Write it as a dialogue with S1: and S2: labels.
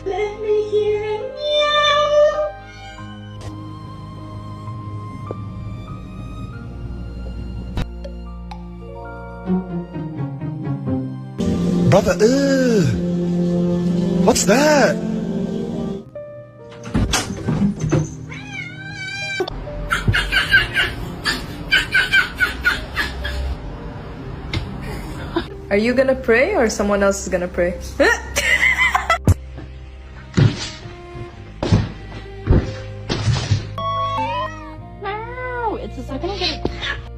S1: Let me hear a meow.
S2: Brother, what's that?
S3: Are you gonna pray or someone else is gonna pray?
S1: Meow. It's a second I get it.